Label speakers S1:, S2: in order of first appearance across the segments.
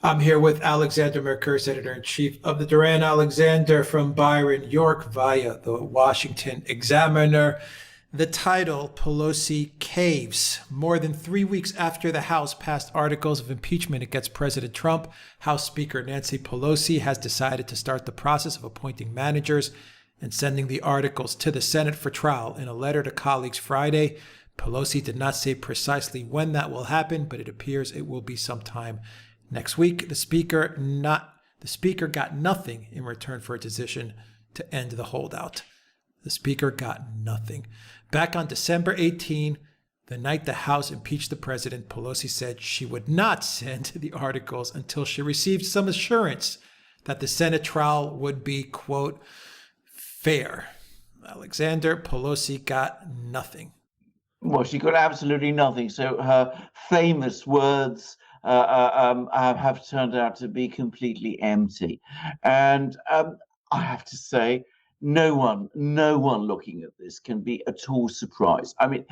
S1: I'm here with Alexander Mercouris, editor-in-chief of the Duran Alexander from Byron, York, via the Washington Examiner. The title, Pelosi Caves. More than 3 weeks after the House passed articles of impeachment against President Trump, House Speaker Nancy Pelosi has decided to start the process of appointing managers and sending the articles to the Senate for trial. In a letter to colleagues Friday, Pelosi did not say precisely when that will happen, but it appears it will be sometime next week. The speaker got nothing in return for a decision to end the holdout. The speaker got nothing. Back on December 18, the night the House impeached the president, Pelosi said she would not send the articles until she received some assurance that the Senate trial would be, quote, fair. Alexander, Pelosi got nothing.
S2: Well, she got absolutely nothing. So her famous words have turned out to be completely empty. And I have to say, no one looking at this can be at all surprised. I mean,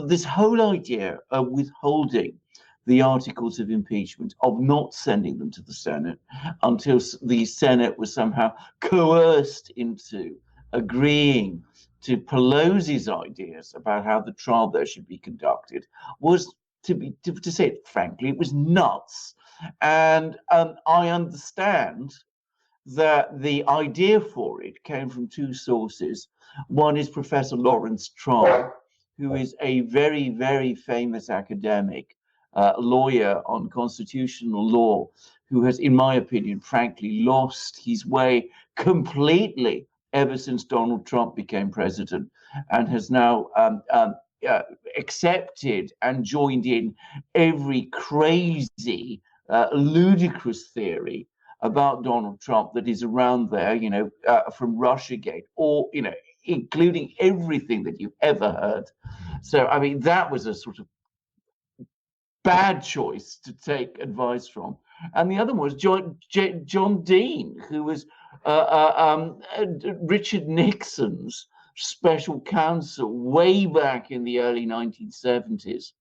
S2: this whole idea of withholding the articles of impeachment, of not sending them to the Senate until the Senate was somehow coerced into agreeing to Pelosi's ideas about how the trial there should be conducted, was, to say it frankly, it was nuts. And I understand that the idea for it came from two sources. One is Professor Lawrence Traub, who is a very, very famous academic, lawyer on constitutional law, who has, in my opinion, frankly, lost his way completely ever since Donald Trump became president, and has now accepted and joined in every crazy, ludicrous theory about Donald Trump that is around there, from Russiagate, or, including everything that you've ever heard. So, I mean, that was a sort of bad choice to take advice from. And the other one was John Dean, who was Richard Nixon's special counsel way back in the early 1970s,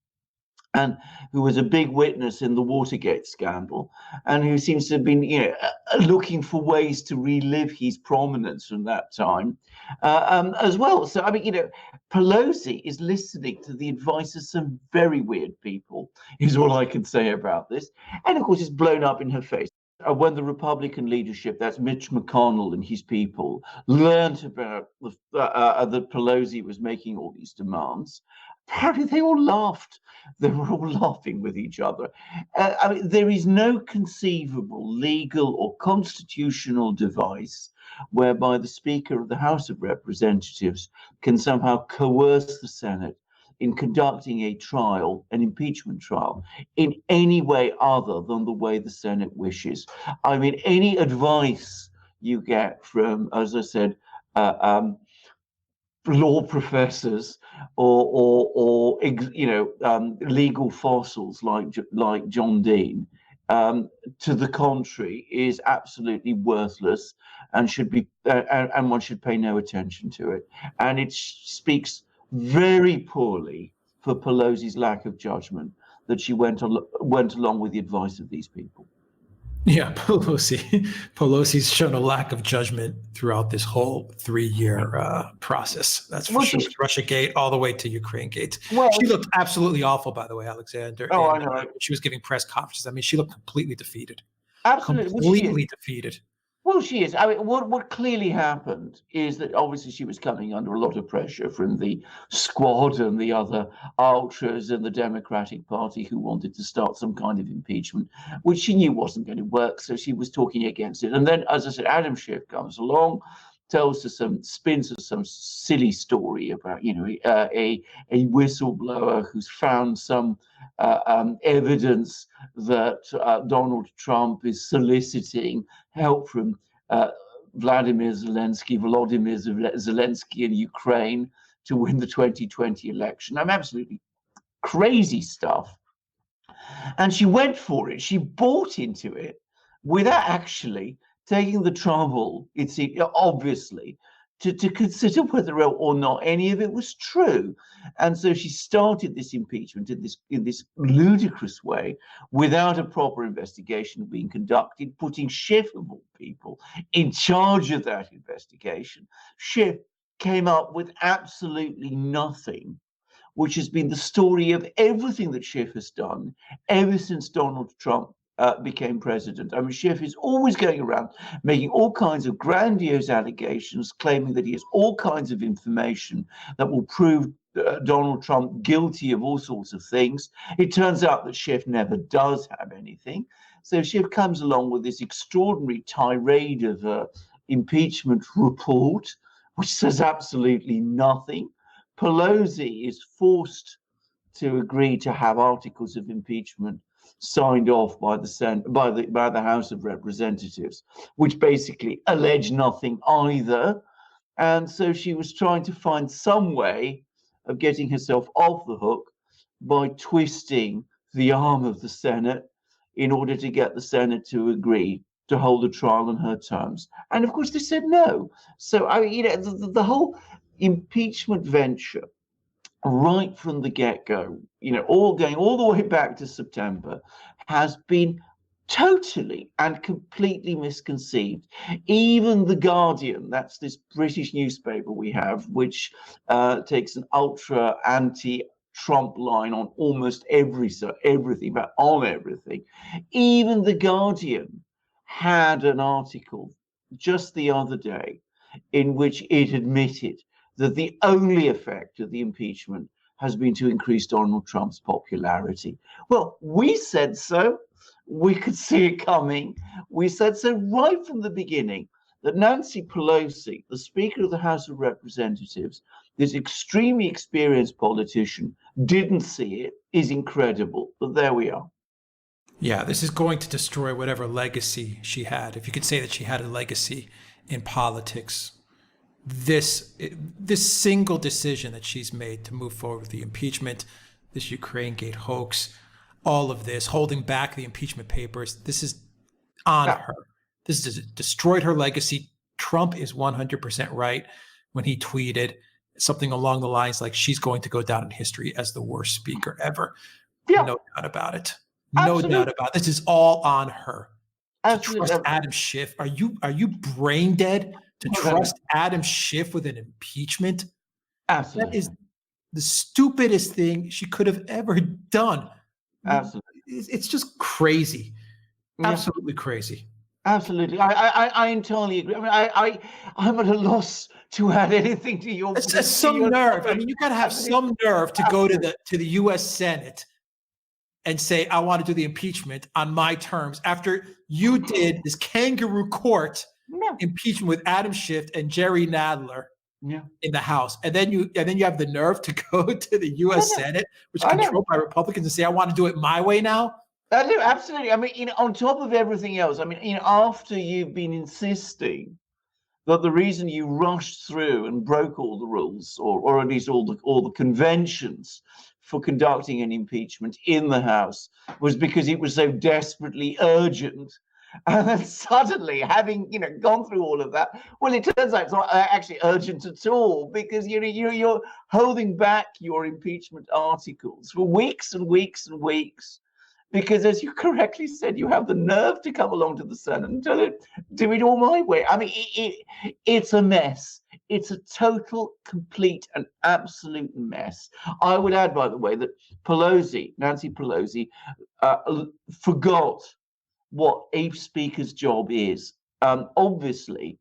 S2: and who was a big witness in the Watergate scandal, and who seems to have been, looking for ways to relive his prominence from that time, as well. So, I mean, Pelosi is listening to the advice of some very weird people, is all I can say about this. And of course, it's blown up in her face. When the Republican leadership, that's Mitch McConnell and his people, learned about that Pelosi was making all these demands, apparently they all laughed. They were all laughing with each other. I mean, there is no conceivable legal or constitutional device whereby the Speaker of the House of Representatives can somehow coerce the Senate in conducting a trial, an impeachment trial, in any way other than the way the Senate wishes. I mean, any advice you get from, as I said, law professors or legal fossils like John Dean, to the contrary, is absolutely worthless and should be and one should pay no attention to it. And it speaks very poorly for Pelosi's lack of judgment that she went along with the advice of these people.
S1: Yeah, Pelosi's shown a lack of judgment throughout this whole 3-year process. That's for sure. Russiagate all the way to Ukraine gate. Well, she looked absolutely awful, by the way, Alexander.
S2: Oh, I know.
S1: She was giving press conferences. I mean, she looked completely defeated.
S2: Absolutely.
S1: Completely defeated.
S2: Well, she is. I mean, what clearly happened is that obviously she was coming under a lot of pressure from the Squad and the other ultras in the Democratic Party who wanted to start some kind of impeachment, which she knew wasn't going to work. So she was talking against it. And then, as I said, Adam Schiff comes along, spins us some silly story about, a whistleblower who's found some evidence that Donald Trump is soliciting help from Volodymyr Zelensky in Ukraine to win the 2020 election. I'm absolutely crazy stuff. And she went for it. She bought into it without actually taking the trouble, obviously, to consider whether or not any of it was true. And so she started this impeachment in this ludicrous way, without a proper investigation being conducted, putting Schiff of all people in charge of that investigation. Schiff came up with absolutely nothing, which has been the story of everything that Schiff has done ever since Donald Trump became president. I mean, Schiff is always going around making all kinds of grandiose allegations, claiming that he has all kinds of information that will prove Donald Trump guilty of all sorts of things. It turns out that Schiff never does have anything. So Schiff comes along with this extraordinary tirade of impeachment report, which says absolutely nothing. Pelosi is forced to agree to have articles of impeachment signed off by the House of Representatives, which basically allege nothing either. And so she was trying to find some way of getting herself off the hook by twisting the arm of the Senate in order to get the Senate to agree to hold a trial on her terms. And of course, they said no. So the whole impeachment venture, right from the get-go, all going all the way back to September, has been totally and completely misconceived. Even The Guardian, that's this British newspaper we have, which takes an ultra anti-Trump line on almost everything, but on everything. Even The Guardian had an article just the other day in which it admitted that the only effect of the impeachment has been to increase Donald Trump's popularity. Well, we said so. We could see it coming. We said so right from the beginning, that Nancy Pelosi, the Speaker of the House of Representatives, this extremely experienced politician, didn't see it, is incredible. But there we are.
S1: Yeah, this is going to destroy whatever legacy she had. If you could say that she had a legacy in politics, this single decision that she's made to move forward with the impeachment, this Ukraine Gate hoax, all of this, holding back the impeachment papers, this is on her. This has destroyed her legacy. Trump is 100% right when he tweeted something along the lines like, she's going to go down in history as the worst speaker ever. Yeah. No doubt about it. No doubt about it. This is all on her. Absolutely. To trust Adam Schiff. Are you brain dead to trust Adam Schiff with an impeachment?
S2: Absolutely.
S1: That is the stupidest thing she could have ever done.
S2: Absolutely.
S1: It's just crazy. Yeah. Absolutely crazy.
S2: Absolutely. I entirely agree. I mean, I'm at a loss to add anything to your.
S1: It's some nerve. I mean, you got to have some nerve to go to the U.S. Senate and say, I want to do the impeachment on my terms after you did this kangaroo court impeachment with Adam Schiff and Jerry Nadler in the House. And then you have the nerve to go to the U.S. Senate, which is controlled by Republicans, and say, I want to do it my way now.
S2: I do, absolutely. I mean, on top of everything else, I mean, after you've been insisting that the reason you rushed through and broke all the rules, or at least all the conventions for conducting an impeachment in the House, was because it was so desperately urgent. And then suddenly, having gone through all of that, well, it turns out it's not actually urgent at all, because you're holding back your impeachment articles for weeks and weeks and weeks. Because, as you correctly said, you have the nerve to come along to the Senate and tell it, do it all my way. I mean, it's a mess. It's a total, complete, and absolute mess. I would add, by the way, that Nancy Pelosi, forgot what a speaker's job is. Obviously,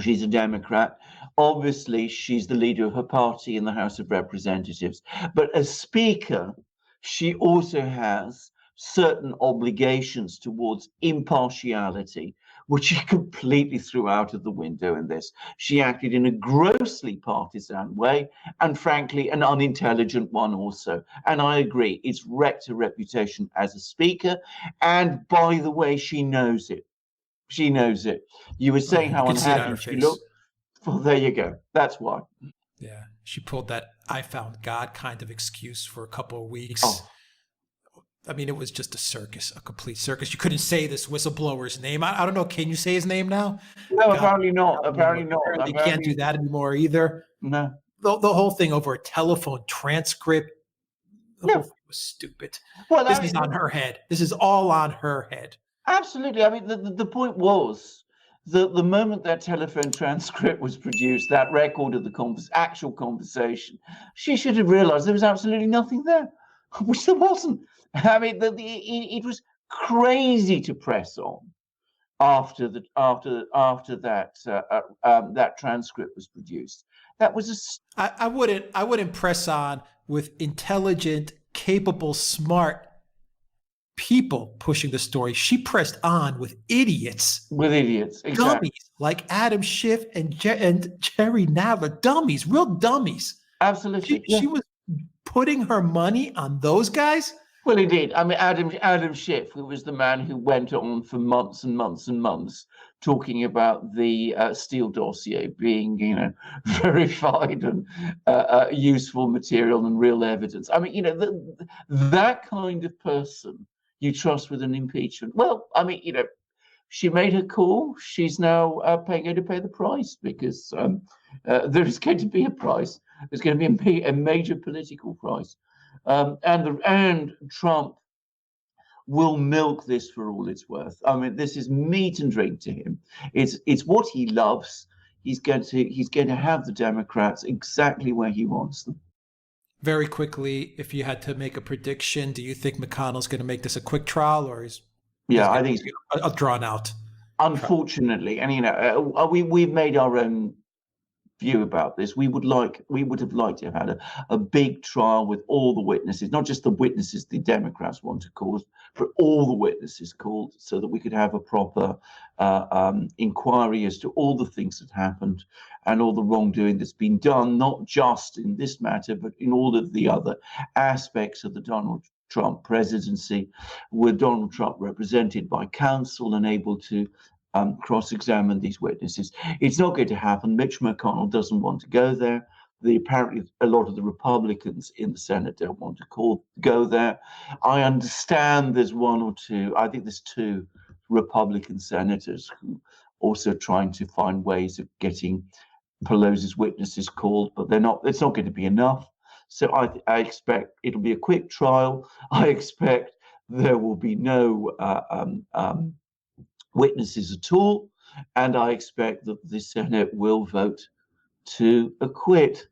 S2: she's a Democrat. Obviously, she's the leader of her party in the House of Representatives. But as speaker, she also has certain obligations towards impartiality, which she completely threw out of the window in this. She acted in a grossly partisan way, and frankly, an unintelligent one also. And I agree, it's wrecked her reputation as a speaker. And by the way, she knows it. She knows it. You were saying how unhappy she looked. Well, there you go. That's why.
S1: Yeah, she pulled that "I found God" kind of excuse for a couple of weeks. I mean, it was just a circus, a complete circus. You couldn't say this whistleblower's name. I don't know. Can you say his name now?
S2: No,
S1: God,
S2: apparently not. Apparently not.
S1: apparently you can't do that anymore either.
S2: No.
S1: The whole thing over a telephone transcript, the
S2: No.
S1: whole thing was stupid.
S2: Well,
S1: This is on her head. This is all on her head.
S2: Absolutely. I mean, the point was that the moment that telephone transcript was produced, that record of the actual conversation, she should have realized there was absolutely nothing there, which there wasn't. I mean, it was crazy to press on after that transcript was produced. That was
S1: I wouldn't press on with intelligent, capable, smart people pushing the story. She pressed on with idiots.
S2: with idiots, exactly.
S1: Dummies like Adam Schiff and Jerry Nadler. Dummies, real dummies.
S2: Absolutely.
S1: She was putting her money on those guys.
S2: Well, indeed. I mean, Adam Schiff, who was the man who went on for months and months and months talking about the Steele dossier being, verified and useful material and real evidence. I mean, that kind of person you trust with an impeachment. Well, I mean, she made her call. She's now going to pay the price because there is going to be a price. There's going to be a major political price. And Trump will milk this for all it's worth. I mean, this is meat and drink to him. It's what he loves. He's going to have the Democrats exactly where he wants them.
S1: Very quickly, if you had to make a prediction, do you think McConnell's going to make this a quick trial, or
S2: I think
S1: a drawn out?
S2: Unfortunately, and we've made our own view about this. We would have liked to have had a big trial with all the witnesses, not just the witnesses the Democrats want to call, but all the witnesses called, so that we could have a proper inquiry as to all the things that happened and all the wrongdoing that's been done, not just in this matter, but in all of the other aspects of the Donald Trump presidency, with Donald Trump represented by counsel and able to cross-examine these witnesses. It's not going to happen. Mitch McConnell doesn't want to go there. Apparently, a lot of the Republicans in the Senate don't want to go there. I understand there's one or two. I think there's two Republican senators who also trying to find ways of getting Pelosi's witnesses called, but they're not. It's not going to be enough. So I expect it'll be a quick trial. I expect there will be no witnesses at all, and I expect that the Senate will vote to acquit.